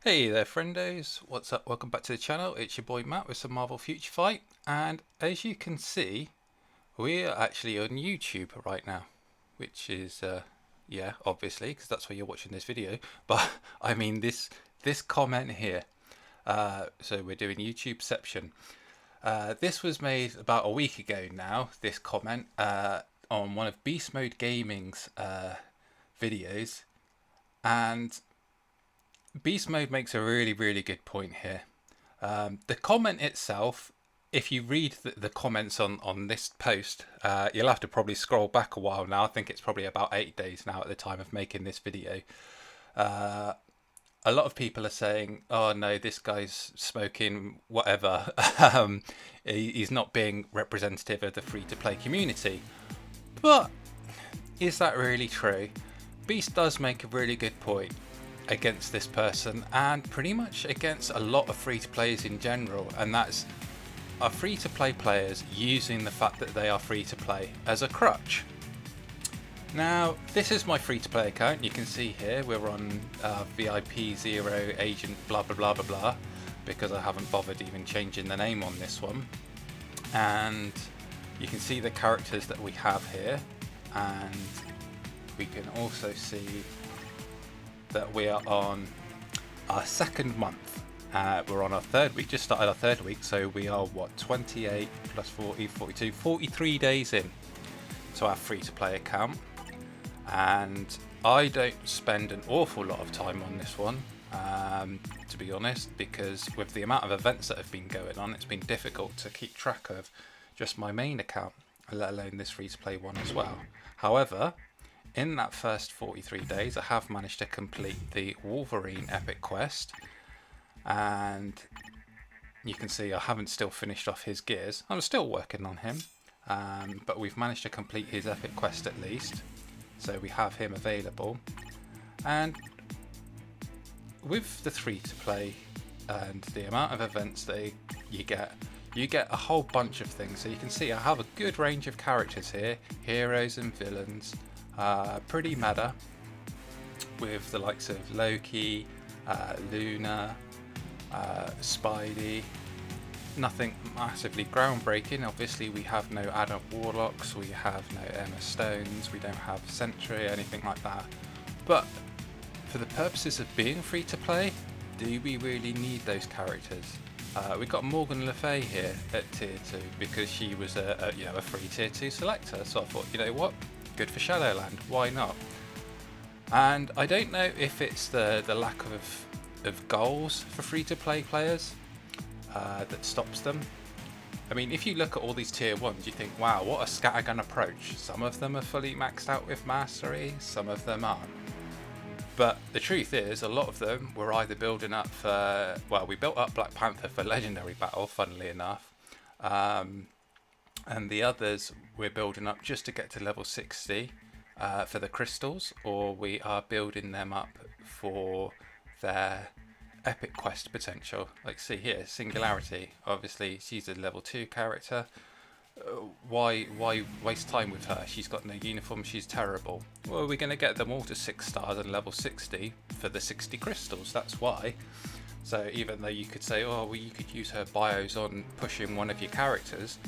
Hey there friendos, what's up? Welcome back to the channel. It's your boy Matt with some Marvel Future Fight, and as you can see we're actually on YouTube right now, which is yeah, obviously, because that's why you're watching this video, but I mean this comment here. So we're doing YouTubeception. This was made about a week ago now, this comment, on one of Beast Mode Gaming's videos, and Beast Mode makes a really good point here. The comment itself, if you read the comments on this post, you'll have to probably scroll back a while now. I think it's probably about 8 days now at the time of making this video. A lot of people are saying, oh no, this guy's smoking whatever. He's not being representative of the free-to-play community. But is that really true? Beast does make a really good point against this person and pretty much against a lot of free-to-players in general, and that's our free-to-play players using the fact that they are free-to-play as a crutch. Now, this is my free-to-play account. You can see here we're on VIP 0 agent blah blah blah blah blah, because I haven't bothered even changing the name on this one. And you can see the characters that we have here, and we can also see that we are on our second month. We're on our third week, just started our third week, so we are what, 28 plus 40, 42, 43 days in to our free-to-play account. And I don't spend an awful lot of time on this one, to be honest, because with the amount of events that have been going on, it's been difficult to keep track of just my main account, let alone this free-to-play one as well. However, in that first 43 days, I have managed to complete the Wolverine epic quest, and you can see I haven't still finished off his gears. I'm still working on him, but we've managed to complete his epic quest at least, so we have him available. And with the free-to-play and the amount of events that you get a whole bunch of things. So you can see I have a good range of characters here, heroes and villains. Pretty meta, with the likes of Loki, Luna, Spidey. Nothing massively groundbreaking. Obviously we have no adult warlocks, we have no Emma Stones, we don't have Sentry, anything like that. But for the purposes of being free to play, do we really need those characters? We got Morgan Le Fay here at tier 2 because she was a free tier 2 selector, so I thought, you know what, good for Shadowland, why not? And I don't know if it's the lack of goals for free-to-play players that stops them. I mean, if you look at all these tier 1s, you think, wow, what a scattergun approach. Some of them are fully maxed out with mastery, some of them aren't. But the truth is, a lot of them were either building up for, well, we built up Black Panther for Legendary Battle, funnily enough. And the others we're building up just to get to level 60 for the crystals, or we are building them up for their epic quest potential. Like, see here, Singularity, obviously she's a level 2 character. Why waste time with her? She's got no uniform, she's terrible. Well, we're going to get them all to 6 stars and level 60 for the 60 crystals, that's why. So even though you could say, oh well, you could use her bios on pushing one of your characters,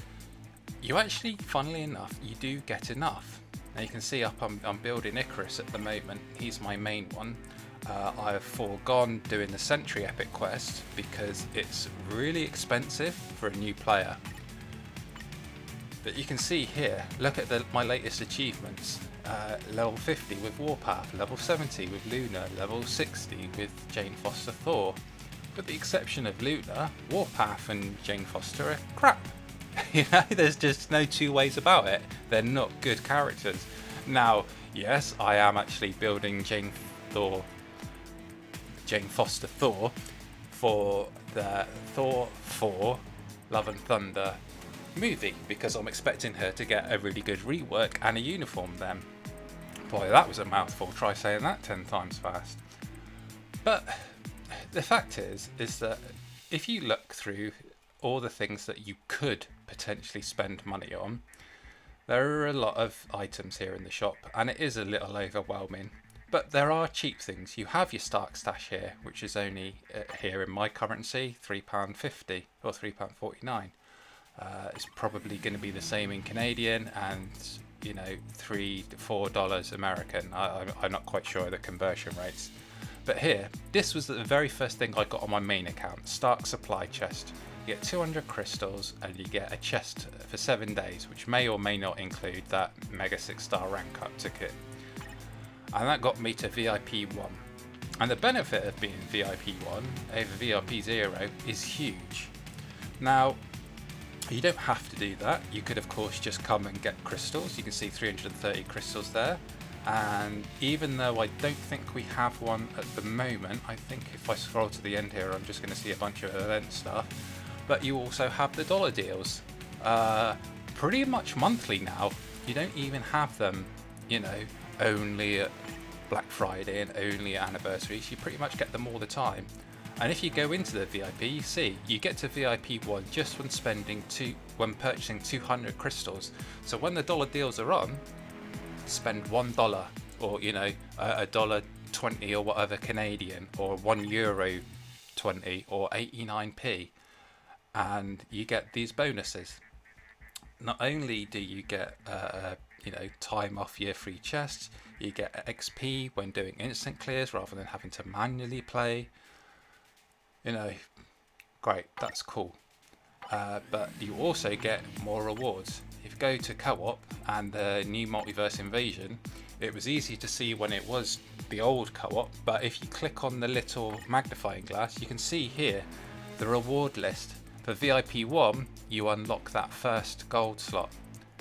you actually, funnily enough, you do get enough. Now you can see up I'm building Icarus at the moment, he's my main one. I have foregone doing the Sentry epic quest because it's really expensive for a new player. But you can see here, look at my latest achievements. Level 50 with Warpath, level 70 with Luna, level 60 with Jane Foster Thor. With the exception of Luna, Warpath and Jane Foster are crap. You know, there's just no two ways about it. They're not good characters. Now, yes, I am actually building Jane Foster Thor for the Thor 4 Love and Thunder movie, because I'm expecting her to get a really good rework and a uniform then. Boy, that was a mouthful. Try saying that 10 times fast. But the fact is that if you look through all the things that you could potentially spend money on, there are a lot of items here in the shop, and it is a little overwhelming. But there are cheap things. You have your Stark stash here, which is only here in my currency, £3.50 or £3.49. It's probably going to be the same in Canadian and, you know, $3 to $4 American. I'm not quite sure of the conversion rates. But here, this was the very first thing I got on my main account, Stark Supply Chest. You get 200 crystals and you get a chest for 7 days, which may or may not include that Mega 6-star rank up ticket. And that got me to VIP 1. And the benefit of being VIP 1 over VIP 0 is huge. Now, you don't have to do that. You could, of course, just come and get crystals. You can see 330 crystals there. And even though I don't think we have one at the moment, I think if I scroll to the end here, I'm just going to see a bunch of event stuff. But you also have the dollar deals. Pretty much monthly now. You don't even have them, you know, only at Black Friday and only at anniversaries. You pretty much get them all the time. And if you go into the VIP, you see you get to VIP 1 just when purchasing 200 crystals. So when the dollar deals are on, spend $1 or, you know, $1.20 or whatever Canadian, or €1.20 or 89p, and you get these bonuses. Not only do you get you know, time off your free chests, you get XP when doing instant clears rather than having to manually play. You know, great, that's cool. But you also get more rewards. If you go to co-op and the new Multiverse Invasion, it was easy to see when it was the old co-op, but if you click on the little magnifying glass, you can see here the reward list. For VIP 1, you unlock that first gold slot.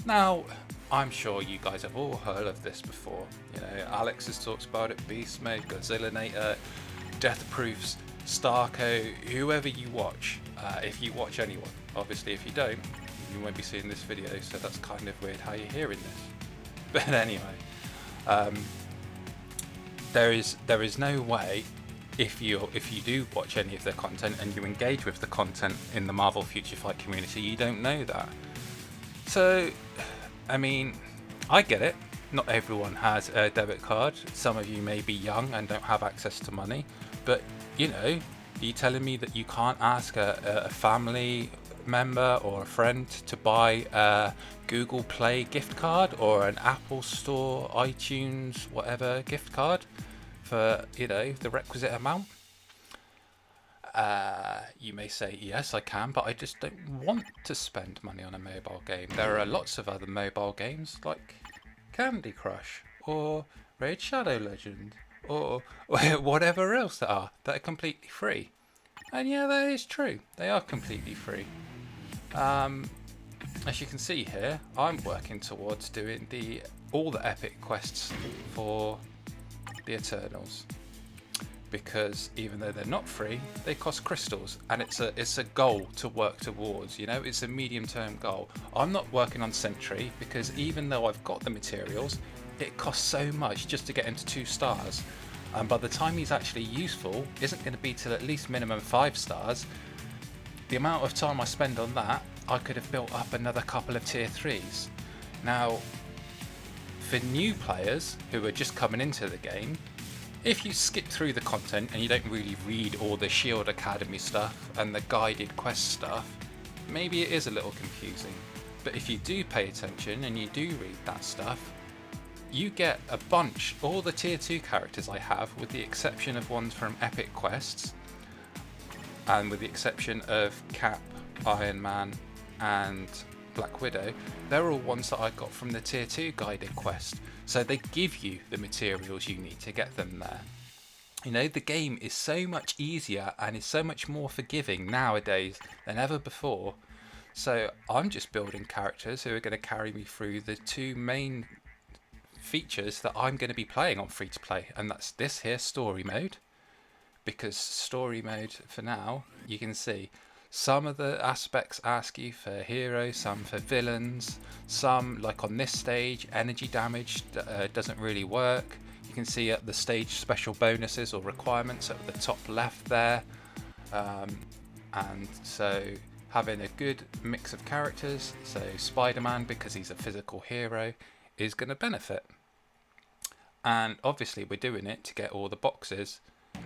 Now, I'm sure you guys have all heard of this before. You know, Alex has talked about it, Beast Mode, Godzillanator, Death Proofs, Starco, whoever you watch, if you watch anyone. Obviously, if you don't, you won't be seeing this video, so that's kind of weird how you're hearing this. But anyway, there is no way, if you do watch any of their content and you engage with the content in the Marvel Future Fight community, you don't know that. So, I mean, I get it. Not everyone has a debit card. Some of you may be young and don't have access to money. But, you know, are you telling me that you can't ask a family member or a friend to buy a Google Play gift card or an Apple Store, iTunes, whatever gift card for, you know, the requisite amount? You may say, yes, I can, but I just don't want to spend money on a mobile game. There are lots of other mobile games like Candy Crush or Raid Shadow Legend or whatever else that are completely free. And yeah, that is true. They are completely free. As you can see here, I'm working towards doing all the epic quests for the Eternals, because even though they're not free, they cost crystals, and it's a goal to work towards. You know, it's a medium-term goal. I'm not working on Sentry because even though I've got the materials, it costs so much just to get into 2 stars, and by the time he's actually useful, isn't going to be till at least minimum 5 stars. The amount of time I spend on that, I could have built up another couple of tier 3s. Now, for new players who are just coming into the game, if you skip through the content and you don't really read all the Shield Academy stuff and the guided quest stuff, maybe it is a little confusing. But if you do pay attention and you do read that stuff, you get a bunch, all the tier 2 characters I have, with the exception of ones from Epic Quests, and with the exception of Cap, Iron Man and Black Widow, they're all ones that I got from the tier 2 guided quest. So they give you the materials you need to get them there. You know, the game is so much easier and is so much more forgiving nowadays than ever before. So I'm just building characters who are going to carry me through the 2 main features that I'm going to be playing on free to play, and that's this here story mode. Because story mode for now, you can see some of the aspects ask you for heroes, some for villains, some, like on this stage, energy damage doesn't really work. You can see at the stage special bonuses or requirements at the top left there. And so having a good mix of characters, so Spider-Man, because he's a physical hero, is going to benefit. And obviously we're doing it to get all the boxes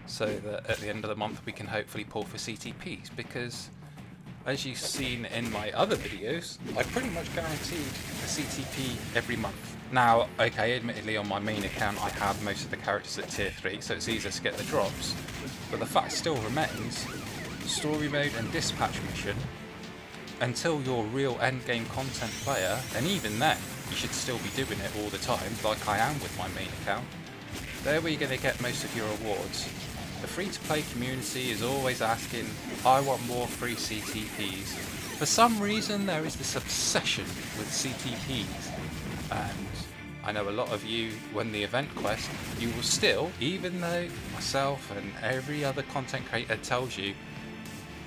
so that at the end of the month we can hopefully pull for CTPs, because as you've seen in my other videos, I pretty much guaranteed a CTP every month. Now, okay, admittedly on my main account I have most of the characters at tier 3, so it's easier to get the drops, but the fact still remains, story mode and dispatch mission, until you're a real endgame content player, and even then, you should still be doing it all the time, like I am with my main account, there where you're going to get most of your rewards. The free-to-play community is always asking, I want more free CTPs. For some reason there is this obsession with CTPs, and I know a lot of you, when the event quest, you will still, even though myself and every other content creator tells you,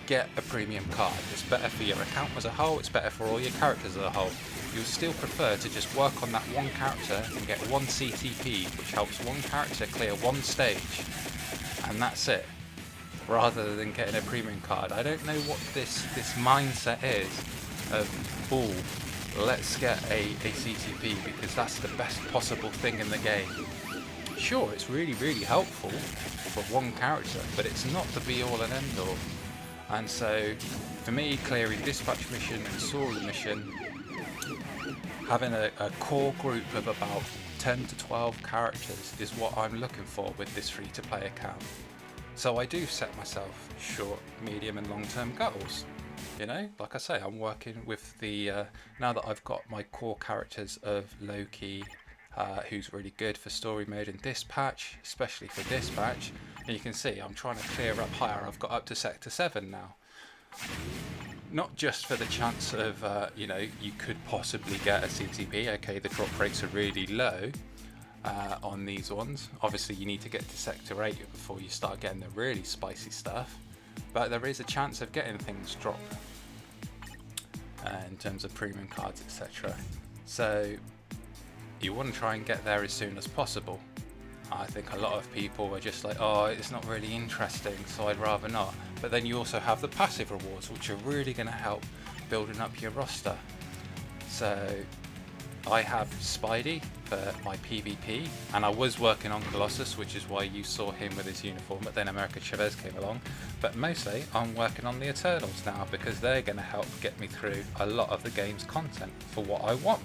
get a premium card. It's better for your account as a whole, it's better for all your characters as a whole. You'll still prefer to just work on that one character and get one CTP, which helps one character clear one stage, and that's it, rather than getting a premium card. I don't know what this mindset is of, oh, let's get a CTP because that's the best possible thing in the game. Sure, it's really helpful for one character, but it's not the be all and end all. And so for me, clearing dispatch mission and story mission, having a core group of about 10 to 12 characters is what I'm looking for with this free to play account. So I do set myself short, medium and long term goals. You know, like I say, I'm working with the, now that I've got my core characters of Loki, who's really good for story mode and dispatch, especially for dispatch. And you can see I'm trying to clear up higher. I've got up to sector 7 now. Not just for the chance of, you know, you could possibly get a CTP. Okay, the drop rates are really low on these ones. Obviously you need to get to sector 8 before you start getting the really spicy stuff, but there is a chance of getting things drop in terms of premium cards, etc. So you want to try and get there as soon as possible. I think a lot of people are just like, oh, it's not really interesting, so I'd rather not. But then you also have the passive rewards, which are really going to help building up your roster. So I have Spidey for my PvP, and I was working on Colossus, which is why you saw him with his uniform, but then America Chavez came along. But mostly I'm working on the Eternals now, because they're going to help get me through a lot of the game's content for what I want.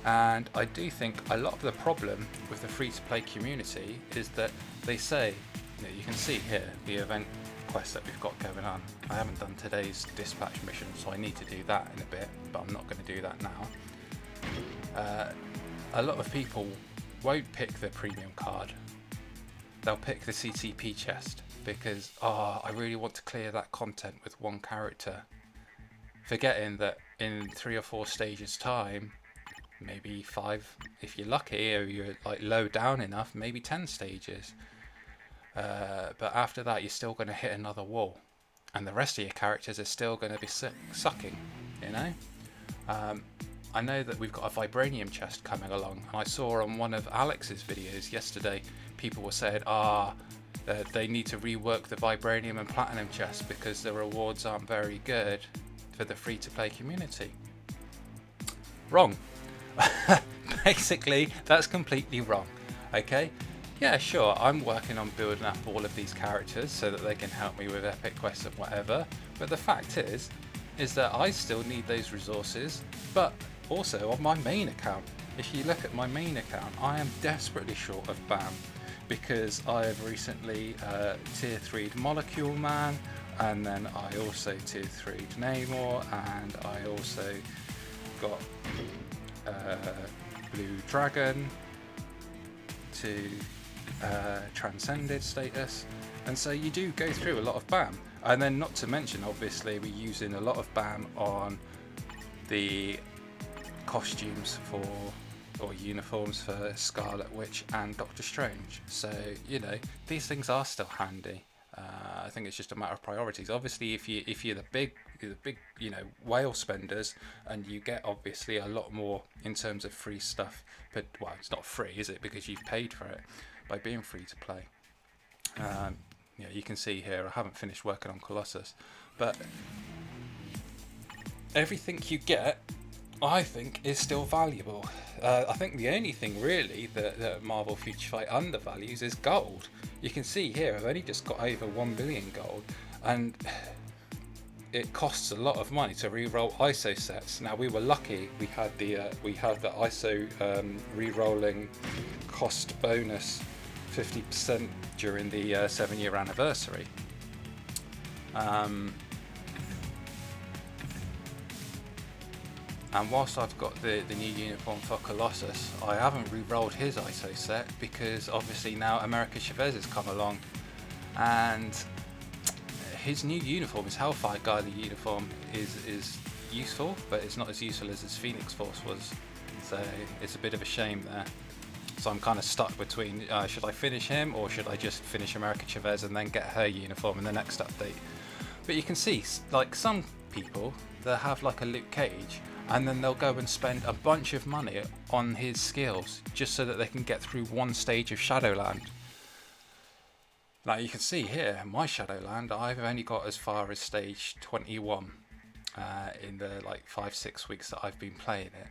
And I do think a lot of the problem with the free-to-play community is that they say, you know, you can see here the event quest that we've got going on. I haven't done today's dispatch mission, so I need to do that in a bit, but I'm not going to do that now. A lot of people won't pick the premium card. They'll pick the CTP chest because, oh, I really want to clear that content with one character, forgetting that in 3 or 4 stages time, maybe 5 if you're lucky, or you're like low down enough, maybe 10 stages, but after that you're still going to hit another wall, and the rest of your characters are still going to be sucking, you know. I know that we've got a vibranium chest coming along, and I saw on one of Alex's videos yesterday people were saying they need to rework the vibranium and platinum chest because the rewards aren't very good for the free to play community. Wrong. Basically, that's completely wrong. Okay, yeah, sure, I'm working on building up all of these characters so that they can help me with epic quests and whatever, but the fact is that I still need those resources, but also on my main account. If you look at my main account, I am desperately short of BAM, because I have recently tier 3'd Molecule Man, and then I also tier 3'd Namor, and I also got Blue Dragon to Transcended status, and so you do go through a lot of BAM. And then not to mention, obviously, we're using a lot of BAM on the costumes for, or uniforms for, Scarlet Witch and Doctor Strange. So, you know, these things are still handy. I think it's just a matter of priorities. Obviously, if you're the big, you know, whale spenders, and you get obviously a lot more in terms of free stuff, but well, it's not free, is it? Because you've paid for it by being free to play. Yeah, you can see here I haven't finished working on Colossus, but everything you get I think is still valuable. I think the only thing really that Marvel Future Fight undervalues is gold. You can see here I've only just got over 1 billion gold, and it costs a lot of money to re-roll ISO sets. Now we were lucky we had the ISO re-rolling cost bonus 50% during the 7-year anniversary. And whilst I've got the new uniform for Colossus, I haven't re-rolled his ISO set because obviously now America Chavez has come along, and his new uniform, his Hellfire Guardian uniform, is useful, but it's not as useful as his Phoenix Force was. So it's a bit of a shame there. So I'm kind of stuck between should I finish him or should I just finish America Chavez and then get her uniform in the next update. But you can see, like, some people, they'll have like a Luke Cage and then they'll go and spend a bunch of money on his skills just so that they can get through one stage of Shadowland. Now you can see here, my Shadowland, I've only got as far as stage 21 in the like 5-6 weeks that I've been playing it.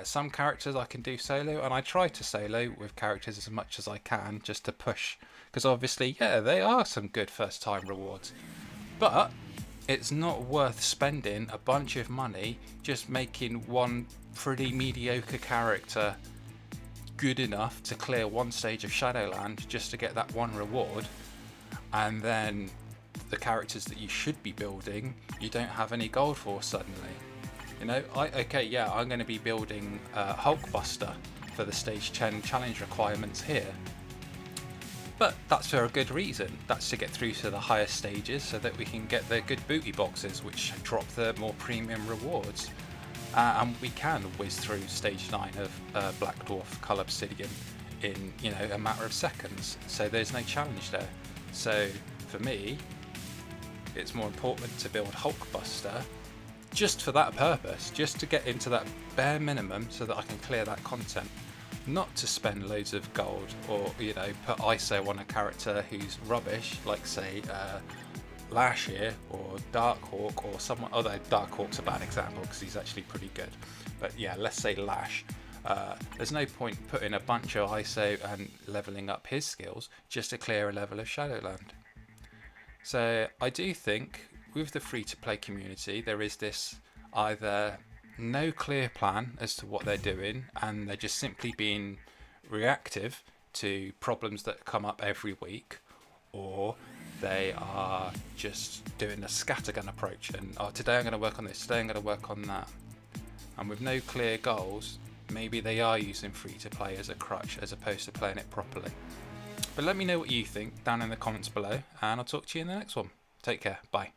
Some characters I can do solo, and I try to solo with characters as much as I can just to push, because obviously, yeah, they are some good first time rewards, but it's not worth spending a bunch of money just making one pretty mediocre character good enough to clear one stage of Shadowland just to get that one reward, and then the characters that you should be building you don't have any gold for suddenly. You know, I'm going to be building Hulkbuster for the stage 10 challenge requirements here, but that's for a good reason. That's to get through to the higher stages so that we can get the good booty boxes which drop the more premium rewards. And we can whiz through stage 9 of Black Dwarf Cull Obsidian in, you know, a matter of seconds. So there's no challenge there. So for me, it's more important to build Hulkbuster just for that purpose, just to get into that bare minimum so that I can clear that content. Not to spend loads of gold or, you know, put ISO on a character who's rubbish, like say Lash here, or Darkhawk, or someone. Although Darkhawk's a bad example because he's actually pretty good, but yeah, let's say Lash. There's no point putting a bunch of ISO and leveling up his skills just to clear a level of Shadowland. So I do think with the free-to-play community there is this either no clear plan as to what they're doing and they're just simply being reactive to problems that come up every week, or they are just doing a scattergun approach and today I'm going to work on this, today I'm going to work on that, and with no clear goals maybe they are using free to play as a crutch as opposed to playing it properly. But let me know what you think down in the comments below, and I'll talk to you in the next one. Take care, bye.